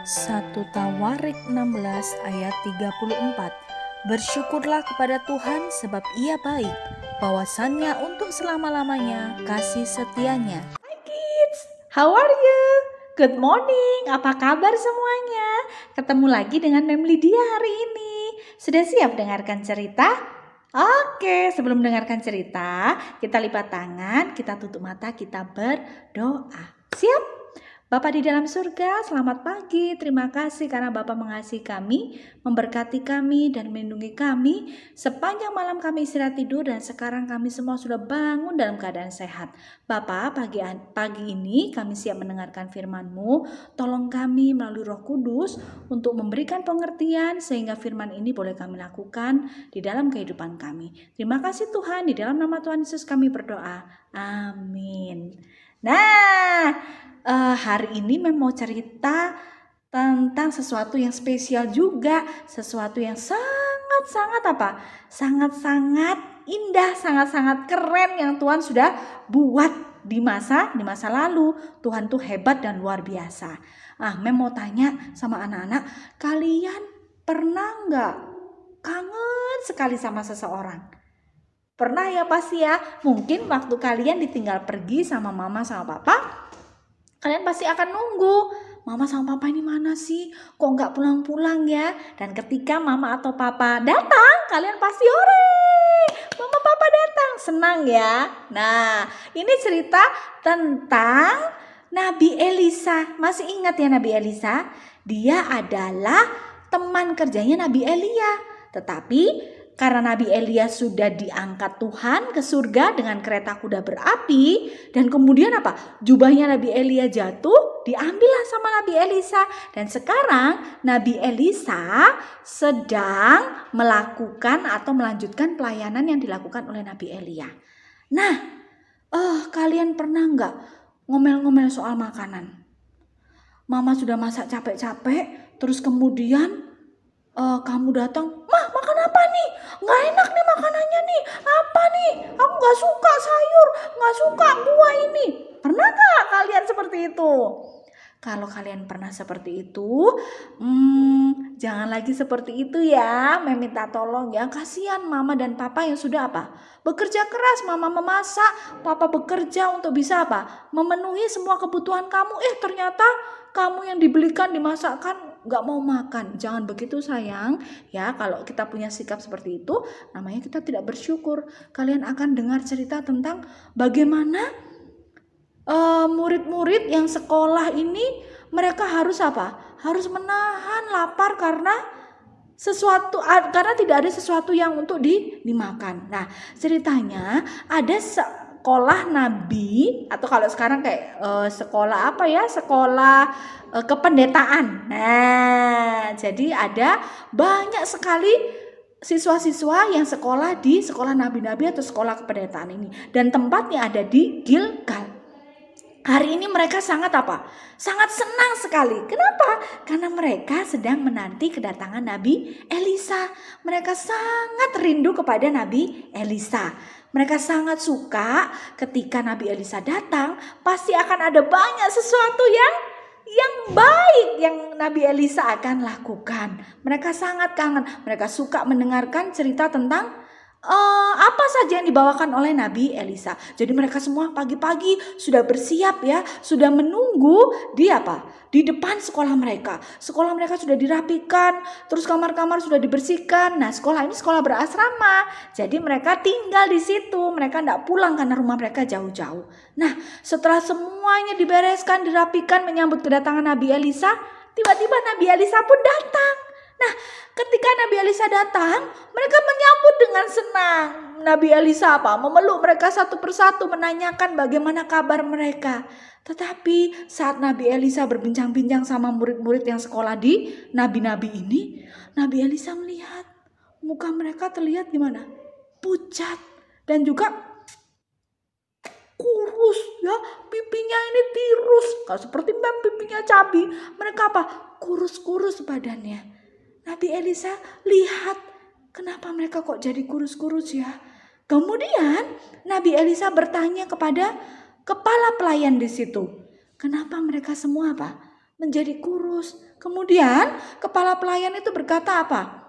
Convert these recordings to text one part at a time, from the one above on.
1 Tawarik 16 ayat 34. Bersyukurlah kepada Tuhan sebab Ia baik, bahwasannya untuk selama-lamanya kasih setianya. Hi kids, how are you? Good morning, apa kabar semuanya? Ketemu lagi dengan Mem Lydia hari ini. Sudah siap dengarkan cerita? Oke, sebelum mendengarkan cerita, kita lipat tangan, kita tutup mata, kita berdoa. Siap? Bapa di dalam surga, selamat pagi. Terima kasih karena Bapa mengasihi kami, memberkati kami dan melindungi kami. Sepanjang malam kami istirahat tidur dan sekarang kami semua sudah bangun dalam keadaan sehat. Bapa, pagi ini kami siap mendengarkan firman-Mu. Tolong kami melalui Roh Kudus untuk memberikan pengertian sehingga firman ini boleh kami lakukan di dalam kehidupan kami. Terima kasih Tuhan, di dalam nama Tuhan Yesus kami berdoa. Amin. Nah, hari ini mau cerita tentang sesuatu yang spesial juga, sesuatu yang sangat-sangat sangat-sangat indah, sangat-sangat keren yang Tuhan sudah buat di masa lalu. Tuhan tuh hebat dan luar biasa. Mem mau tanya sama anak-anak, kalian pernah nggak kangen sekali sama seseorang? Pernah ya pasti ya. Mungkin waktu kalian ditinggal pergi sama mama sama papa, kalian pasti akan nunggu, mama sama papa ini mana sih? Kok nggak pulang-pulang ya? Dan ketika mama atau papa datang, kalian pasti ore, mama papa datang, senang ya. Nah, ini cerita tentang Nabi Elisa. Masih ingat ya Nabi Elisa? Dia adalah teman kerjanya Nabi Elia. Tetapi karena Nabi Elia sudah diangkat Tuhan ke surga dengan kereta kuda berapi, dan kemudian jubahnya Nabi Elia jatuh, diambillah sama Nabi Elisa, dan sekarang Nabi Elisa sedang melakukan atau melanjutkan pelayanan yang dilakukan oleh Nabi Elia. Nah, kalian pernah nggak ngomel-ngomel soal makanan? Mama sudah masak capek-capek, terus kemudian kamu datang, "Mah, makan apa nih? Nggak enak nih makanannya nih. Apa nih? Aku nggak suka sayur, nggak suka buah ini." Pernah nggak kalian seperti itu? Kalau kalian pernah seperti itu, jangan lagi seperti itu ya. Meminta tolong ya. Kasihan mama dan papa yang sudah bekerja keras. Mama memasak, papa bekerja untuk bisa memenuhi semua kebutuhan kamu. Ternyata kamu yang dibelikan, dimasakkan, gak mau makan. Jangan begitu sayang ya. Kalau kita punya sikap seperti itu, namanya kita tidak bersyukur. Kalian akan dengar cerita tentang bagaimana murid-murid yang sekolah ini, mereka harus harus menahan lapar karena tidak ada sesuatu yang untuk dimakan. Nah, ceritanya ada sekolah nabi, atau kalau sekarang kayak sekolah sekolah kependetaan. Nah, jadi ada banyak sekali siswa-siswa yang sekolah di sekolah nabi-nabi atau sekolah kependetaan ini, dan tempatnya ada di Gilgal. Hari ini mereka sangat sangat senang sekali. Kenapa? Karena mereka sedang menanti kedatangan Nabi Elisa. Mereka sangat rindu kepada Nabi Elisa. Mereka sangat suka ketika Nabi Elisa datang, pasti akan ada banyak sesuatu yang baik yang Nabi Elisa akan lakukan. Mereka sangat kangen. Mereka suka mendengarkan cerita tentang apa saja yang dibawakan oleh Nabi Elisa. Jadi mereka semua pagi-pagi sudah bersiap ya, sudah menunggu di depan sekolah mereka. Sekolah mereka sudah dirapikan, terus kamar-kamar sudah dibersihkan. Nah, sekolah ini sekolah berasrama. Jadi mereka tinggal di situ. Mereka tidak pulang karena rumah mereka jauh-jauh. Nah, setelah semuanya dibereskan, dirapikan menyambut kedatangan Nabi Elisa, tiba-tiba Nabi Elisa pun datang. Nah, ketika Nabi Elisa datang, mereka menyambut dengan senang. Nabi Elisa memeluk mereka satu persatu, menanyakan bagaimana kabar mereka. Tetapi saat Nabi Elisa berbincang-bincang sama murid-murid yang sekolah di nabi-nabi ini, Nabi Elisa melihat muka mereka terlihat gimana? Pucat dan juga kurus ya, pipinya ini tirus. Kalau seperti pipinya cabi, mereka kurus-kurus badannya. Nabi Elisa lihat, kenapa mereka kok jadi kurus-kurus ya? Kemudian Nabi Elisa bertanya kepada kepala pelayan di situ, kenapa mereka semua menjadi kurus. Kemudian kepala pelayan itu berkata apa?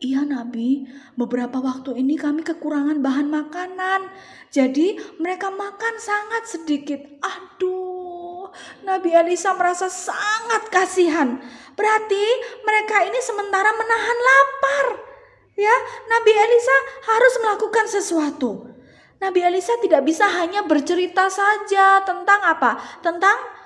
Iya Nabi, beberapa waktu ini kami kekurangan bahan makanan. Jadi mereka makan sangat sedikit. Aduh, Nabi Elisa merasa sangat kasihan. Berarti mereka ini sementara menahan lapar. Ya, Nabi Elisa harus melakukan sesuatu. Nabi Elisa tidak bisa hanya bercerita saja tentang apa? Tentang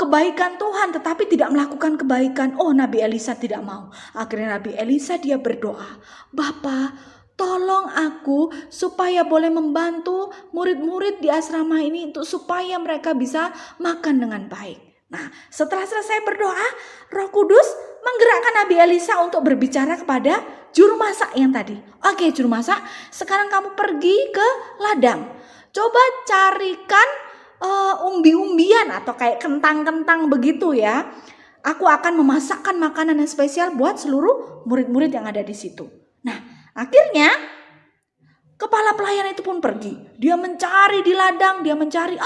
kebaikan Tuhan, tetapi tidak melakukan kebaikan. Oh, Nabi Elisa tidak mau. Akhirnya Nabi Elisa dia berdoa, Bapa, tolong aku supaya boleh membantu murid-murid di asrama ini untuk supaya mereka bisa makan dengan baik. Nah, setelah selesai berdoa, Roh Kudus menggerakkan Nabi Elisa untuk berbicara kepada juru masak yang tadi. Oke, juru masak, sekarang kamu pergi ke ladang. Coba carikan umbi-umbian atau kayak kentang-kentang begitu ya. Aku akan memasakkan makanan yang spesial buat seluruh murid-murid yang ada di situ. Nah, akhirnya kepala pelayan itu pun pergi. Dia mencari di ladang, dia mencari,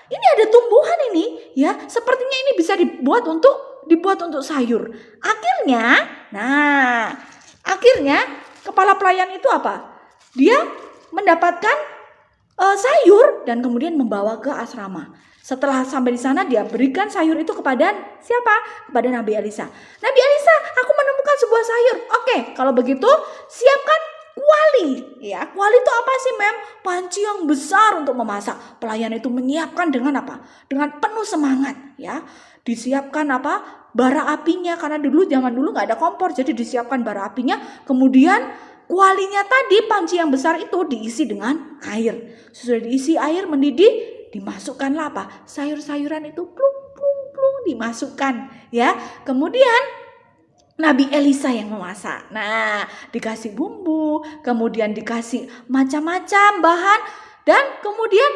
ini ada tumbuhan ini, ya. Sepertinya ini bisa dibuat untuk sayur. Akhirnya kepala pelayan itu apa? Dia mendapatkan sayur dan kemudian membawa ke asrama. Setelah sampai di sana dia berikan sayur itu kepada siapa? Kepada Nabi Elisa. Nabi Elisa, aku menemukan sebuah sayur. Oke, kalau begitu siapkan kuali. Ya, kuali itu apa sih, Mem? Panci yang besar untuk memasak. Pelayan itu menyiapkan dengan apa? Dengan penuh semangat, ya. Disiapkan apa? Bara apinya, karena zaman dulu nggak ada kompor, jadi disiapkan bara apinya. Kemudian kualinya tadi, panci yang besar itu diisi dengan air. Sudah diisi air mendidih, dimasukkanlah apa? Sayur-sayuran itu plung dimasukkan, ya. Kemudian Nabi Elisa yang memasak. Nah, dikasih bumbu, kemudian dikasih macam-macam bahan, dan kemudian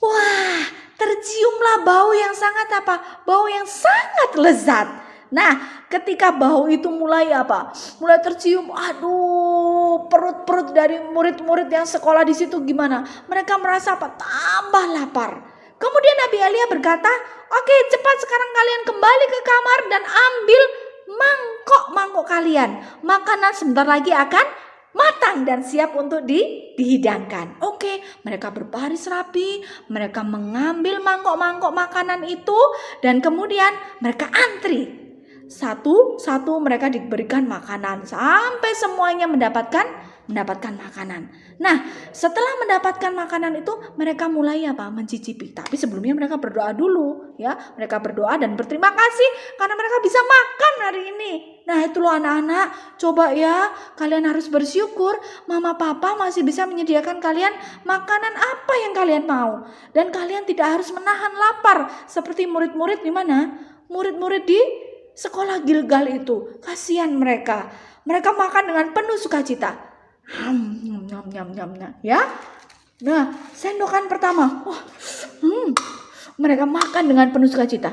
wah, terciumlah bau yang sangat apa? Bau yang sangat lezat. Nah, ketika bau itu mulai apa? Mulai tercium, aduh, perut-perut dari murid-murid yang sekolah di situ gimana? Mereka merasa apa? Tambah lapar. Kemudian Nabi Elia berkata, oke, cepat sekarang kalian kembali ke kamar dan ambil mangkok-mangkok kalian. Makanan sebentar lagi akan matang dan siap untuk dihidangkan. Oke, mereka berbaris rapi, mereka mengambil mangkok-mangkok makanan itu dan kemudian mereka antri. Satu-satu mereka diberikan makanan sampai semuanya mendapatkan makanan. Nah, setelah mendapatkan makanan itu mereka mulai apa? Mencicipi. Tapi sebelumnya mereka berdoa dulu, ya. Mereka berdoa dan berterima kasih karena mereka bisa makan hari ini. Nah, itu loh anak-anak, coba ya, kalian harus bersyukur mama papa masih bisa menyediakan kalian makanan apa yang kalian mau. Dan kalian tidak harus menahan lapar seperti murid-murid di mana? Murid-murid di sekolah Gilgal itu. Kasihan mereka. Mereka makan dengan penuh sukacita. Ya. Nah, sendokan pertama. Mereka makan dengan penuh sukacita.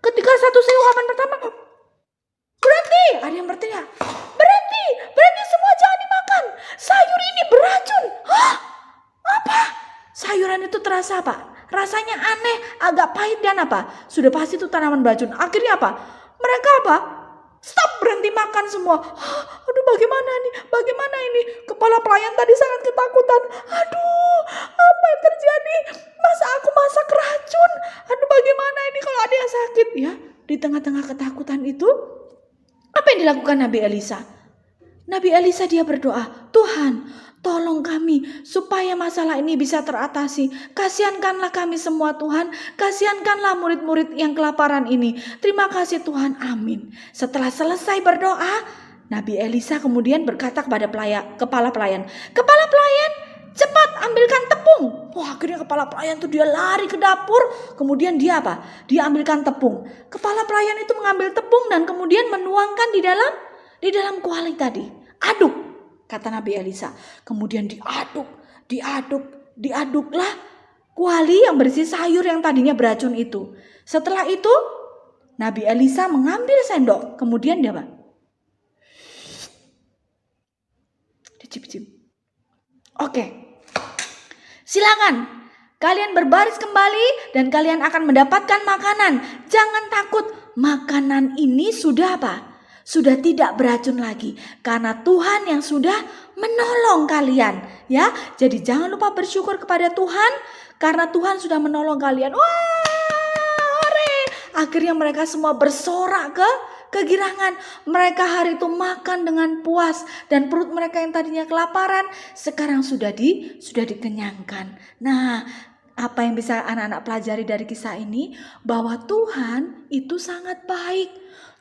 Ketika satu sendokan pertama, berhenti. Ada yang berteriak, berhenti semua, jangan dimakan. Sayur ini beracun. Apa? Sayuran itu terasa apa? Rasanya aneh, agak pahit dan apa? Sudah pasti itu tanaman beracun. Akhirnya apa? Mereka apa? Stop, berhenti makan semua. Aduh, bagaimana ini? Kepala pelayan tadi sangat ketakutan. Aduh, apa yang terjadi? Masa aku masak racun? Aduh, bagaimana ini kalau ada yang sakit? Ya, di tengah-tengah ketakutan itu, apa yang dilakukan Nabi Elisa? Nabi Elisa dia berdoa, Tuhan, tolong kami supaya masalah ini bisa teratasi. Kasihankanlah kami semua Tuhan. Kasihankanlah murid-murid yang kelaparan ini. Terima kasih Tuhan. Amin. Setelah selesai berdoa, Nabi Elisa kemudian berkata kepada kepala pelayan. Kepala pelayan, cepat ambilkan tepung. Wah, akhirnya kepala pelayan itu dia lari ke dapur. Kemudian dia apa? Dia ambilkan tepung. Kepala pelayan itu mengambil tepung dan kemudian menuangkan di dalam kuali tadi. Aduk, kata Nabi Elisa. Kemudian diaduklah kuali yang berisi sayur yang tadinya beracun itu. Setelah itu Nabi Elisa mengambil sendok. Kemudian dia apa? Dicip-cip. Oke, silakan Kalian berbaris kembali dan kalian akan mendapatkan makanan. Jangan takut, makanan ini sudah apa? Sudah tidak beracun lagi karena Tuhan yang sudah menolong kalian, ya. Jadi jangan lupa bersyukur kepada Tuhan karena Tuhan sudah menolong kalian. Wah, hore! Akhirnya mereka semua bersorak kegirangan. Mereka hari itu makan dengan puas dan perut mereka yang tadinya kelaparan sekarang sudah dikenyangkan. Nah, apa yang bisa anak-anak pelajari dari kisah ini? Bahwa Tuhan itu sangat baik.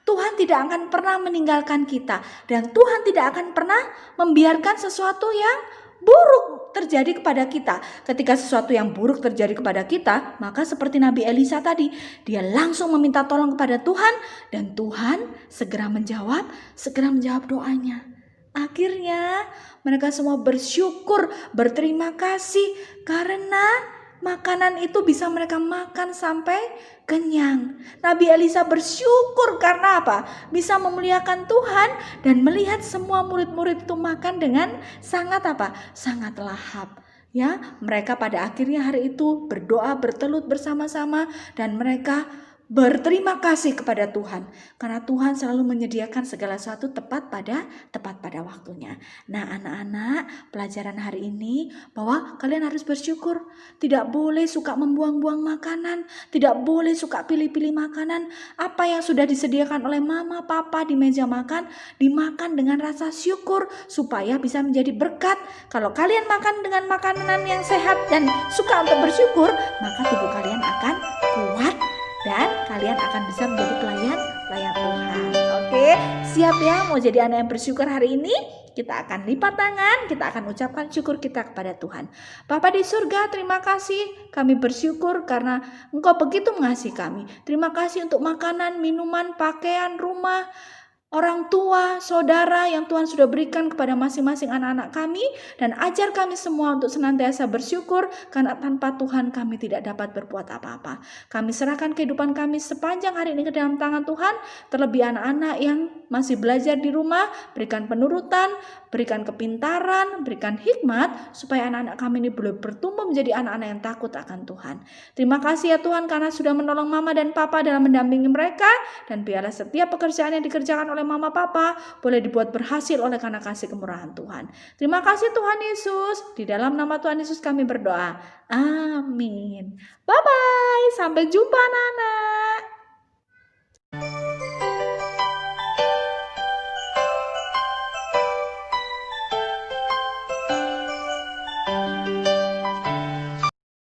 Tuhan tidak akan pernah meninggalkan kita dan Tuhan tidak akan pernah membiarkan sesuatu yang buruk terjadi kepada kita. Ketika sesuatu yang buruk terjadi kepada kita, maka seperti Nabi Elisa tadi, dia langsung meminta tolong kepada Tuhan dan Tuhan segera menjawab doanya. Akhirnya mereka semua bersyukur, berterima kasih karena makanan itu bisa mereka makan sampai kenyang. Nabi Elisa bersyukur karena apa? Bisa memuliakan Tuhan dan melihat semua murid-murid itu makan dengan sangat apa? Sangat lahap. Ya, mereka pada akhirnya hari itu berdoa bertelut bersama-sama dan mereka berterima kasih kepada Tuhan karena Tuhan selalu menyediakan segala sesuatu tepat pada waktunya. Nah, anak-anak, pelajaran hari ini bahwa kalian harus bersyukur. Tidak boleh suka membuang-buang makanan, tidak boleh suka pilih-pilih makanan. Apa yang sudah disediakan oleh mama, papa di meja makan, dimakan dengan rasa syukur supaya bisa menjadi berkat. Kalau kalian makan dengan makanan yang sehat dan suka untuk bersyukur, maka tubuh kalian akan kuat dan kalian akan bisa menjadi pelayan Tuhan. Oke, siap ya mau jadi anak yang bersyukur hari ini? Kita akan lipat tangan, kita akan ucapkan syukur kita kepada Tuhan. Bapa di surga, terima kasih. Kami bersyukur karena Engkau begitu mengasihi kami. Terima kasih untuk makanan, minuman, pakaian, rumah, orang tua, saudara yang Tuhan sudah berikan kepada masing-masing anak-anak kami. Dan ajar kami semua untuk senantiasa bersyukur karena tanpa Tuhan kami tidak dapat berbuat apa-apa. Kami serahkan kehidupan kami sepanjang hari ini ke dalam tangan Tuhan. Terlebih anak-anak yang masih belajar di rumah, berikan penurutan, berikan kepintaran, berikan hikmat supaya anak-anak kami ini boleh bertumbuh menjadi anak-anak yang takut akan Tuhan. Terima kasih ya Tuhan karena sudah menolong mama dan papa dalam mendampingi mereka. Dan biarlah setiap pekerjaan yang dikerjakan oleh mama papa boleh dibuat berhasil oleh karena kasih kemurahan Tuhan. Terima kasih Tuhan Yesus. Di dalam nama Tuhan Yesus kami berdoa. Amin. Bye-bye. Sampai jumpa anak-anak.